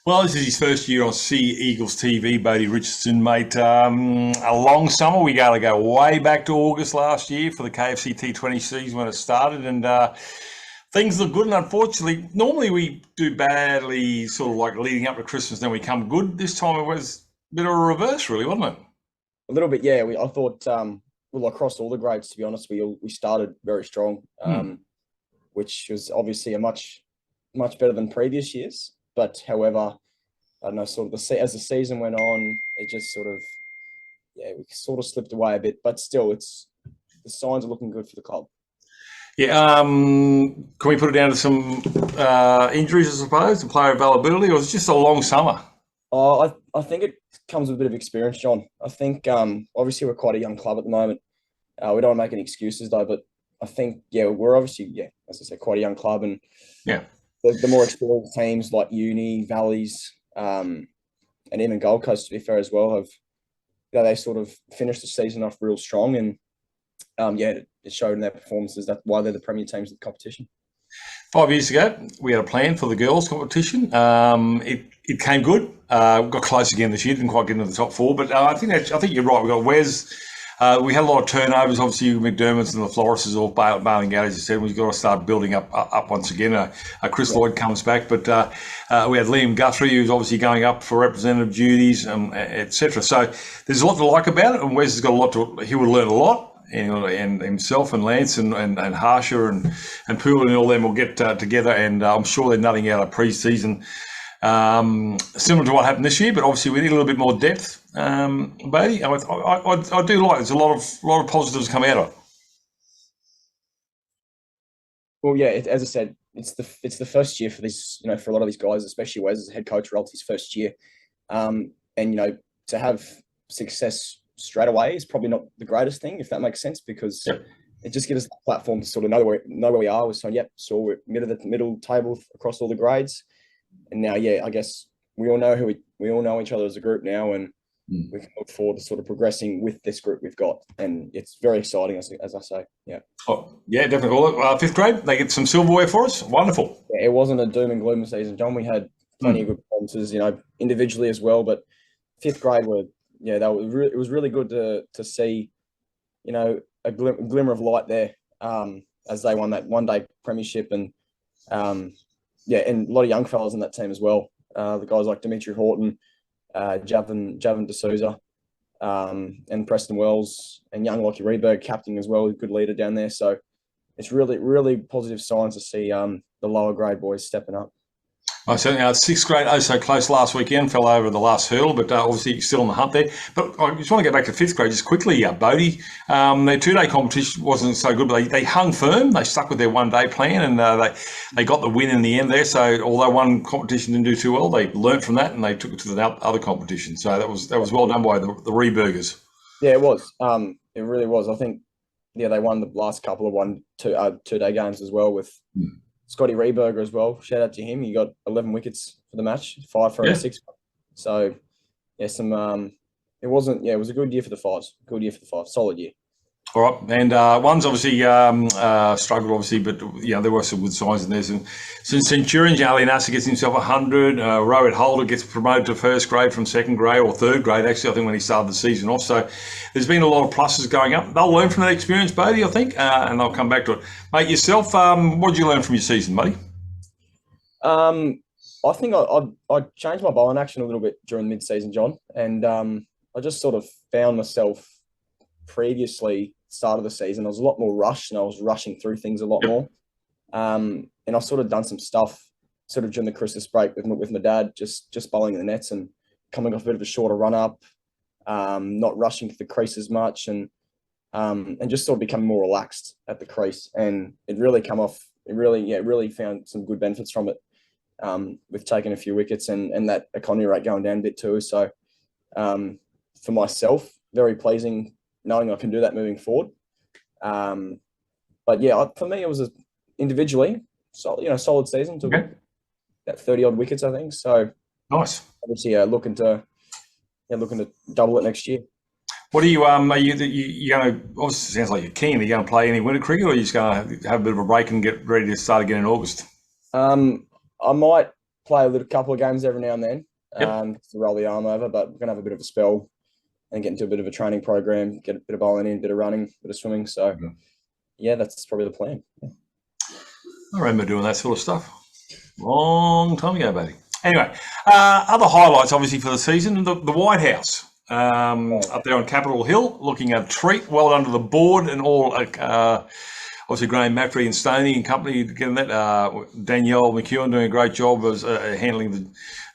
Well, this is his first year on Sea Eagles TV, Bodie Richardson, mate. A long summer. We got to go way back to August last year for the KFC T20 season when it started, and things look good. And unfortunately, normally we do badly, sort of like leading up to Christmas, then we come good. This time it was a bit of a reverse, really, wasn't it? A little bit, yeah. I thought, well, across all the grades, to be honest, we started very strong, which was obviously a much better than previous years. But however, I don't know, sort of as the season went on, it just sort of, yeah, we sort of slipped away a bit. But still, the signs are looking good for the club. Yeah. Can we put it down to some injuries, I suppose, and player availability, or was it just a long summer? I think it comes with a bit of experience, John. I think obviously we're quite a young club at the moment. We don't want to make any excuses though, but I think we're obviously as I said, quite a young club, and Yeah. the more experienced teams like Uni, Valleys, and even Gold Coast, to be fair as well, have they sort of finished the season off real strong, and it showed in their performances. That's why they're the premier teams of the competition. 5 years ago, we had a plan for the girls' competition. It came good. Got close again this year. Didn't quite get into the top four, but I think you're right. We got Wes. We had a lot of turnovers. Obviously, McDermott's and the Florists all bailing out, as you said. We've got to start building up once again. Chris Lloyd comes back, but we had Liam Guthrie, who's obviously going up for representative duties, etc. So there's a lot to like about it, and Wes has got a lot he would learn a lot. And himself and Lance and Harsher and Poole and all them will get together, and I'm sure they're nutting out a pre-season similar to what happened this year, but obviously we need a little bit more depth. Bodie, I do like there's a lot of positives come out of it. Well, yeah, as I said, it's the first year for this, for a lot of these guys, especially Wes as a head coach, Ralph's his first year, and to have success straight away is probably not the greatest thing, if that makes sense, because it just gives us the platform to sort of know where we are. So we're middle table across all the grades, and now I guess we all know we all know each other as a group now, and we can look forward to sort of progressing with this group we've got, and it's very exciting, as I say. Definitely. Well, fifth grade, they get some silverware for us. Wonderful. It wasn't a doom and gloom season, John. We had plenty of good performances, individually as well, but fifth grade it was really good to see, a glimmer of light there, as they won that one-day premiership, and and a lot of young fellas in that team as well. The guys like Dimitri Horton, Javin D'Souza, and Preston Wells, and young Lockie Reberg captaining as well, a good leader down there. So it's really, really positive signs to see the lower grade boys stepping up. I certainly sixth grade, so close last weekend, fell over the last hurdle, but obviously still in the hunt there. But I just want to go back to fifth grade just quickly, Bodie. Their two-day competition wasn't so good, but they hung firm. They stuck with their one-day plan, and they got the win in the end there. So although one competition didn't do too well, they learnt from that and they took it to the other competition. So that was well done by the Rebergers. Yeah, it was. It really was. I think, they won the last couple of two-day games as well with Scotty Reberger as well. Shout out to him. He got 11 wickets for the match, 5 for a 6. So, it was a good year for the Fives. Solid year. All right, and one's obviously struggled, obviously, but there were some good signs in there. Some Centurions, Ali Nasser gets himself 100. Rohit Holder gets promoted to first grade from second grade or third grade, actually, I think, when he started the season off. So there's been a lot of pluses going up. They'll learn from that experience, Bodie, I think, and they'll come back to it. Mate, yourself, what did you learn from your season, buddy? I think I changed my bowling action a little bit during mid-season, John, and I just sort of found myself previously start of the season, I was a lot more rushed, and I was rushing through things a lot more. And I've sort of done some stuff sort of during the Christmas break with my dad, just bowling in the nets and coming off a bit of a shorter run up, not rushing to the crease as much, and just sort of becoming more relaxed at the crease. And it really come off. It really found some good benefits from it, with taking a few wickets and that economy rate going down a bit too. So for myself, very pleasing knowing I can do that moving forward. But for me, it was individually solid season. Took that 30-odd wickets, I think. So nice. Obviously, looking to double it next year. What are you going to, obviously it sounds like you're keen. Are you going to play any winter cricket, or are you just going to have a bit of a break and get ready to start again in August? I might play a little couple of games every now and then Yep. to roll the arm over, but we're going to have a bit of a spell and get into a bit of a training program, get a bit of bowling in, a bit of running, a bit of swimming. So, yeah, that's probably the plan. Yeah. I remember doing that sort of stuff. Long time ago, buddy. Anyway, other highlights, obviously, for the season, the White House up there on Capitol Hill, looking at a treat, well done to the board and all, obviously Graham Macri and Stoney and company getting that. Danielle McEwen doing a great job as handling the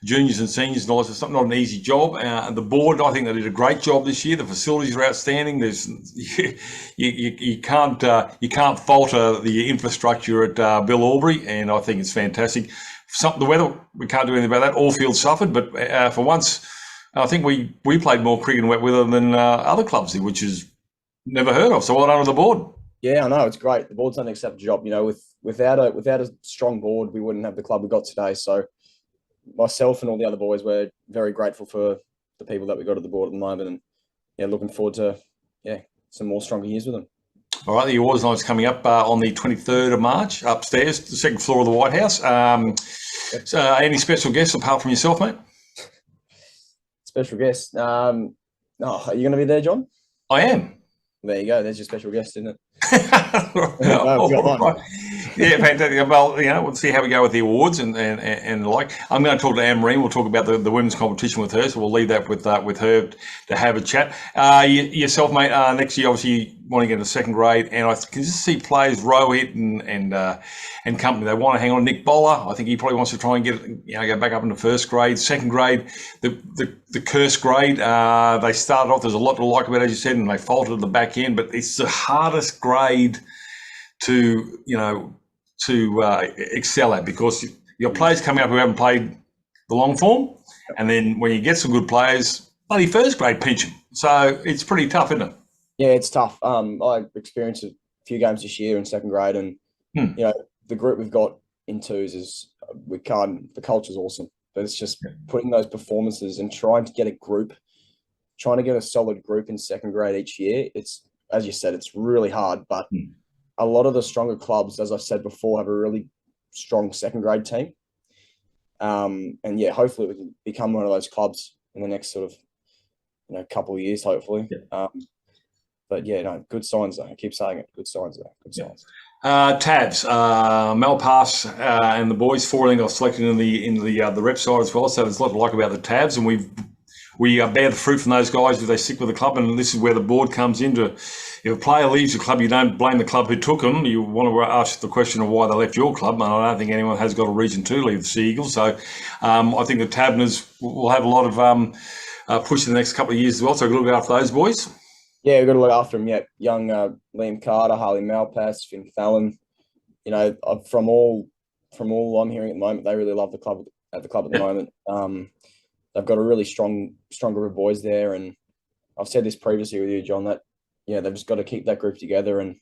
juniors and seniors and all this. It's not an easy job. And the board, I think they did a great job this year. The facilities are outstanding. There's you can't falter the infrastructure at Bill Albury, and I think it's fantastic. The weather, we can't do anything about that. All fields suffered, but for once, I think we played more cricket in wet weather than other clubs did, which is never heard of. So well done to the board. Yeah, I know, it's great. The board's done an exceptional job. You know, without a strong board, we wouldn't have the club we got today. So myself and all the other boys, we're very grateful for the people that we got at the board at the moment, and yeah, looking forward to some more stronger years with them. All right, the awards night's coming up on the 23rd of March, upstairs, the second floor of the White House. So any special guests apart from yourself, mate? Special guest. Are you going to be there, John? I am. There you go. There's your special guest, isn't it? Right. Yeah, fantastic. Well, we'll see how we go with the awards and the like. I'm going to talk to Anne Marine. We'll talk about the women's competition with her, so we'll leave that with her to have a chat. Yourself, mate, next year, obviously, you want to get into second grade, and I can just see players, Rohit and company, they want to hang on. Nick Boller, I think he probably wants to try and go back up into first grade. Second grade, the cursed grade, they started off, there's a lot to like about it, as you said, and they faltered at the back end, but it's the hardest grade to excel at, because your players coming up who haven't played the long form, and then when you get some good players, bloody first grade pinch them. So it's pretty tough, isn't it? Yeah, it's tough. I experienced a few games this year in second grade, and the group we've got in twos is the culture's awesome, but it's just putting those performances and trying to get a solid group in second grade each year. It's, as you said, it's really hard, but a lot of the stronger clubs, as I said before, have a really strong second grade team. And yeah, hopefully we can become one of those clubs in the next sort of, couple of years, hopefully. Yeah. But yeah, no, good signs though. I keep saying it. Good signs though. Good signs. Tabs, Mel Pass and the boys, 4 got selected in the rep side as well. So there's a lot to like about the Tabs, and we bear the fruit from those guys if they stick with the club. And this is where the board comes into. If a player leaves your club, you don't blame the club who took them. You want to ask the question of why they left your club. And I don't think anyone has got a reason to leave the Sea Eagles. So I think the Tabners will have a lot of push in the next couple of years as well. So we've got to look after those boys. Yeah, we've got to look after them. Yeah, young Liam Carter, Harley Malpass, Finn Fallon. From all I'm hearing at the moment, they really love the club at the moment. They've got a really strong group of boys there, and I've said this previously with you, John, that they've just got to keep that group together and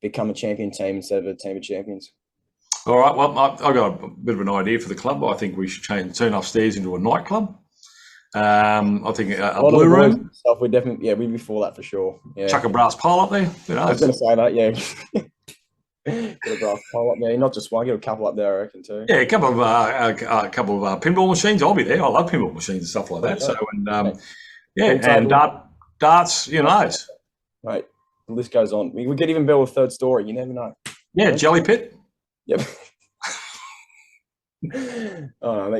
become a champion team instead of a team of champions. All right. Well, I've got a bit of an idea for the club. I think we should turn upstairs into a nightclub. I think a blue room. Stuff, we'd be for that for sure. Yeah. Chuck a brass pole up there. I was going to say that. Yeah. Get a brass pole up there. Not just one. Get a couple up there, I reckon too. Yeah, a couple of pinball machines. I'll be there. I love pinball machines and stuff like that. So and darts. Right. The list goes on. We could even build a third story. You never know. Yeah, jelly pit. Yep. I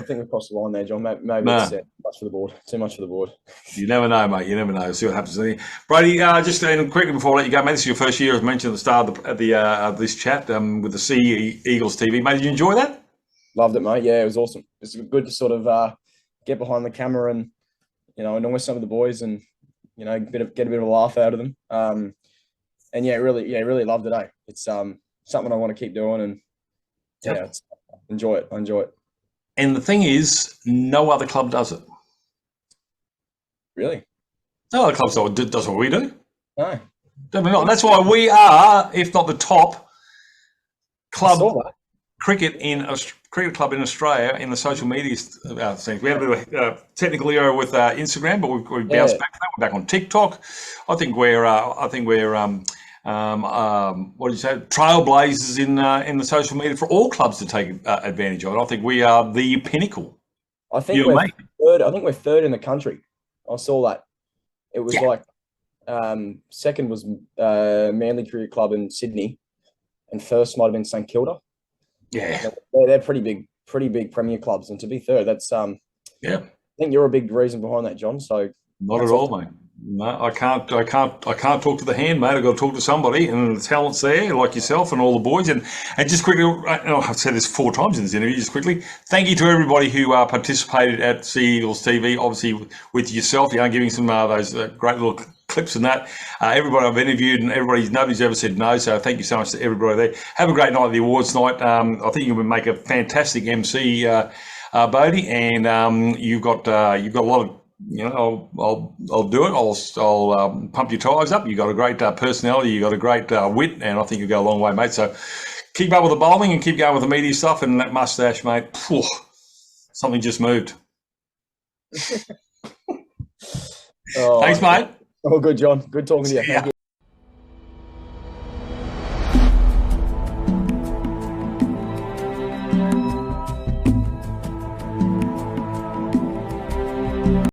think we've crossed the line there, John. Maybe it's too much for the board. Too much for the board. You never know, mate. You never know. See what happens. Brody, just quickly before I let you go, mate, this is your first year, as mentioned at the start of this chat with the Sea Eagles TV. Mate, did you enjoy that? Loved it, mate. Yeah, it was awesome. It's good to sort of get behind the camera and, annoy some of the boys and, get a bit of a laugh out of them. And really loved it, eh? It's something I want to keep doing, and enjoy it. I enjoy it. And the thing is, no other club does it. Really? No other club does what we do. No. That's why we are, if not the top club cricket club in Australia in the social media things. We had a bit of a technical error with Instagram, but we've bounced back. We're back on TikTok. I think we're what do you say, trailblazers in the social media for all clubs to take advantage of it. I think we are the pinnacle. I think we're third. I think we're third in the country. I saw that. It was like second was Manly Cricket Club in Sydney, and first might have been St Kilda. Yeah, they're pretty big Premier clubs, and to be third, that's I think you're a big reason behind that, John. So not at all, mate. No, I can't talk to the hand, mate. I've got to talk to somebody, and the talent's there, like yourself and all the boys. And just quickly, I've said this 4 times in this interview. Just quickly, thank you to everybody who participated at Sea Eagles TV. Obviously, with yourself, giving some those great little clips and that. Everybody I've interviewed and nobody's ever said no. So thank you so much to everybody there. Have a great night at the awards night. I think you'll make a fantastic MC, Bodie, and you've got a lot of. I'll do it. I'll pump your tyres up. You've got a great personality. You've got a great wit, and I think you'll go a long way, mate. So keep up with the bowling and keep going with the media stuff. And that mustache, mate, something just moved. Thanks, mate. Oh, good, John. Good talking to you. Yeah.